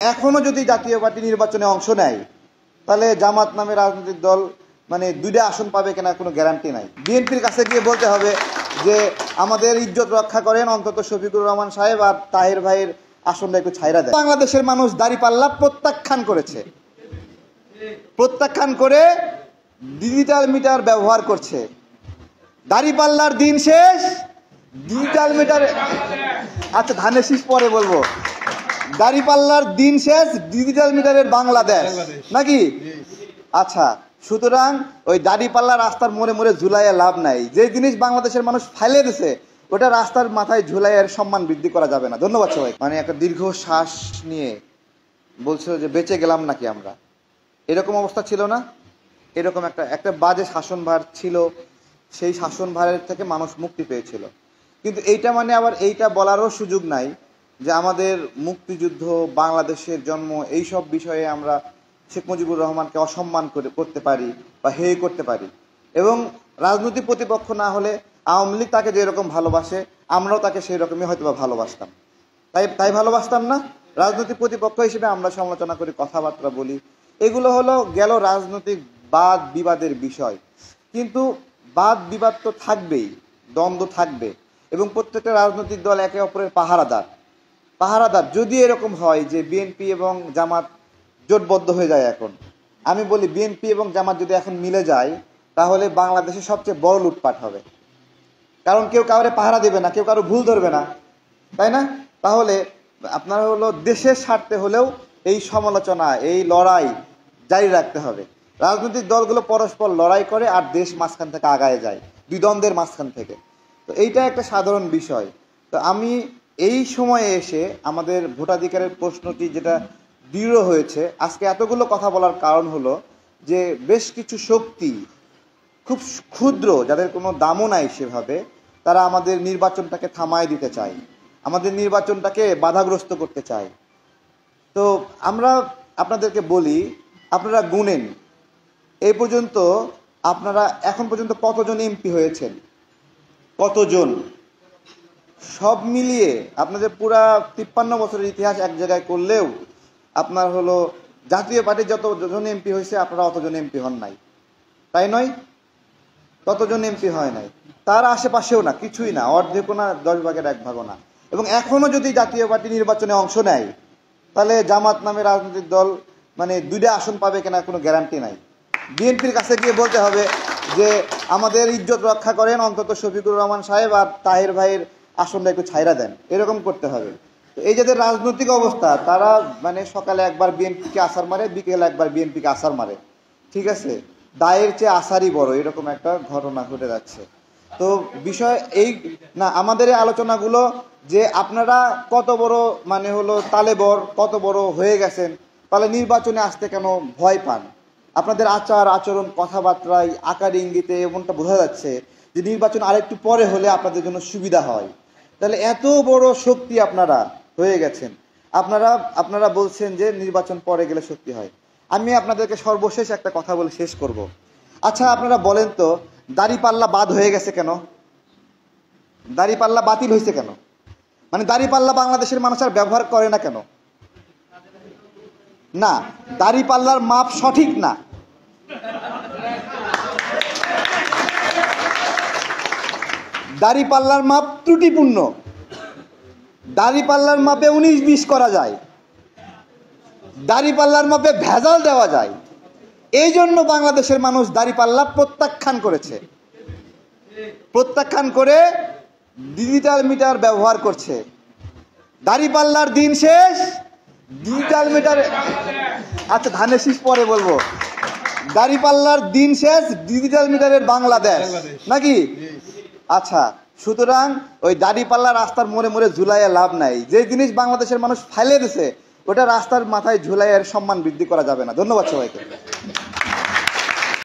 এখনো যদি জাতীয় পার্টি নির্বাচনে অংশ নেয় তাহলে জামাত নামে রাজনৈতিক দল মানে 2টা আসন পাবে কিনা কোনো গ্যারান্টি নাই। বিএনপির কাছে গিয়ে বলতে হবে যে আমাদের ইজ্জত রক্ষা করেন, অন্তত শফিকুর রহমান সাহেব আর তাহের ভাইয়ের আসনটা একটু ছাইরা দেয়। বাংলাদেশের মানুষ দাঁড়িপাল্লা প্রত্যাখ্যান করেছে, প্রত্যাখ্যান করে ডিজিটাল মিটার ব্যবহার করছে। দাঁড়িপাল্লার দিন শেষ, ডিজিটাল মিটার আচ্ছা ধানের শীষ পরে বলবো। দাঁড়িপাল্লার দিন শেষ, ডিজিটাল মিটারের বাংলাদেশ নাকি? আচ্ছা, সুতরাং ওই দাঁড়িপাল্লা রাস্তার মোড়ে মোড়ে ঝুলাইয়া লাভ নাই। যে জিনিস বাংলাদেশের মানুষ ফেলে দিছে ওটা রাস্তার মাথায় ঝুলাইয়ের সম্মান বৃদ্ধি করা যাবে না। ধন্যবাদ সবাই। মানে একটা দীর্ঘ শ্বাস নিয়ে বলছিল যে বেঁচে গেলাম নাকি আমরা, এরকম অবস্থা ছিল না? এরকম একটা বাজে শাসনভার ছিল, সেই শাসনভারের থেকে মানুষ মুক্তি পেয়েছিল। কিন্তু এইটা মানে আবার এইটা বলারও সুযোগ নাই যে আমাদের মুক্তিযুদ্ধ, বাংলাদেশের জন্ম, এইসব বিষয়ে আমরা শেখ মুজিবুর রহমানকে অসম্মান করতে পারি বা হেয় করতে পারি। এবং রাজনৈতিক প্রতিপক্ষ না হলে আওয়ামী লীগ তাকে যেরকম ভালোবাসে আমরাও তাকে সেই রকমই হয়তো বা ভালোবাসতাম। তাই ভালোবাসতাম না? রাজনৈতিক প্রতিপক্ষ হিসেবে আমরা সমালোচনা করি, কথাবার্তা বলি, এগুলো হলো গেল রাজনৈতিক বাদ বিবাদের বিষয়। কিন্তু বাদ বিবাদ তো থাকবেই, দ্বন্দ্ব থাকবে, এবং প্রত্যেকটা রাজনৈতিক দল একে অপরের পাহারাদার। যদি এরকম হয় যে বিএনপি এবং জামাত জোটবদ্ধ হয়ে যায়, এখন আমি বলি বিএনপি এবং জামাত যদি এখন মিলে যায় তাহলে বাংলাদেশে সবচেয়ে বড় লুটপাট হবে। কারণ কেউ কাউরে পাহারা দেবে না, কেউ কারো ভুল ধরবে না, তাই না? তাহলে আপনার হলো দেশের স্বার্থে হলেও এই সমালোচনা, এই লড়াই জারি রাখতে হবে। রাজনৈতিক দলগুলো পরস্পর লড়াই করে আর দেশ মাঝখান থেকে আগায় যায়, দুই দ্বন্দ্বের মাঝখান থেকে। তো এইটা একটা সাধারণ বিষয়। তো আমি এই সময়ে এসে আমাদের ভোটাধিকারের প্রশ্নটি যেটা দৃঢ় হয়েছে, আজকে এতগুলো কথা বলার কারণ হলো যে বেশ কিছু শক্তি খুব ক্ষুদ্র, যাদের কোনো দামও নাই সেভাবে, তারা আমাদের নির্বাচনটাকে থামায় দিতে চায়, আমাদের নির্বাচনটাকে বাধাগ্রস্ত করতে চায়। তো আমরা আপনাদেরকে বলি, আপনারা গুনেন এই পর্যন্ত আপনারা এখন পর্যন্ত কতজন এমপি হয়েছেন, কতজন? সব মিলিয়ে আপনাদের পুরা 53 বছরের ইতিহাস এক জায়গায় করলেও আপনার হলো জাতীয় পার্টির যতজন এমপি হয়েছে আপনারা অতজন এমপি হন নাই, তাই নয়? ততজন এমপি হয় নাই, তার আশেপাশেও না, কিছুই না, অর্ধেকও না, 10 ভাগের 1 ভাগও না। এবং এখনো যদি জাতীয় পার্টি নির্বাচনে অংশ নেয় তাহলে জামাত নামে রাজনৈতিক দল মানে 2টা আসন পাবে কিনা কোনো গ্যারান্টি নাই। বিএনপির কাছে গিয়ে বলতে হবে যে আমাদের ইজ্জত রক্ষা করেন, অন্তত শফিকুর রহমান সাহেব আর তাহের ভাইয়ের আসনটা একটু ছাইরা দেন, এরকম করতে হবে। তো এই যাদের রাজনৈতিক অবস্থা, তারা মানে সকালে একবার বিএনপিকে আসার মারে, বিকেলে একবার বিএনপিকে আসার মারে, ঠিক আছে? দায়ের চেয়ে আসারই বড়, এরকম একটা ঘটনা ঘটে যাচ্ছে। তো বিষয় এই না, আমাদের এই আলোচনাগুলো যে আপনারা কত বড় মানে হলো তালেবর, কত বড় হয়ে গেছেন, তাহলে নির্বাচনে আসতে কেন ভয় পান? আপনাদের আচার আচরণ, কথাবার্তায়, আকার ইঙ্গিতে এমনটা বোঝা যাচ্ছে যে নির্বাচন আরেকটু পরে হলে আপনাদের জন্য সুবিধা হয়। তাহলে এত বড় শক্তি আপনারা হয়ে গেছেন, আপনারা বলছেন যে নির্বাচন পরে গেলে শক্তি হয়। আমি আপনাদেরকে সর্বশেষ একটা কথা বলে শেষ করব। আচ্ছা, আপনারা বলেন তো, দাঁড়িপাল্লা বাদ হয়ে গেছে কেন? দাঁড়িপাল্লা বাতিল হয়েছে কেন? মানে দাঁড়িপাল্লা বাংলাদেশের মানুষ আর ব্যবহার করে না কেন? না, দাঁড়িপাল্লার মাপ সঠিক না। দাঁড়িপাল্লার মাপ ত্রুটিপূর্ণ। দাঁড়িপাল্লার মাপে 19-20 করা যায়, দাঁড়িপাল্লার মাপে ভেজাল দেওয়া যায়। এই জন্য বাংলাদেশের মানুষ দাঁড়িপাল্লা প্রত্যাখ্যান করেছে, প্রত্যাখ্যান করে ডিজিটাল মিটার ব্যবহার করছে। দাঁড়িপাল্লার দিন শেষ, ডিজিটাল মিটার আচ্ছা ধানের শীষ পরে বলবো। দাঁড়িপাল্লার দিন শেষ, ডিজিটাল মিটারের বাংলাদেশ নাকি? আচ্ছা, সুতরাং ওই দাঁড়িপাল্লা রাস্তার মোড়ে মোড়ে ঝুলাইয়া লাভ নাই। যে জিনিস বাংলাদেশের মানুষ ফেলে দিছে ওটা রাস্তার মাথায় ঝুলাইয়ের সম্মান বৃদ্ধি করা যাবে না। ধন্যবাদ সবাইকে।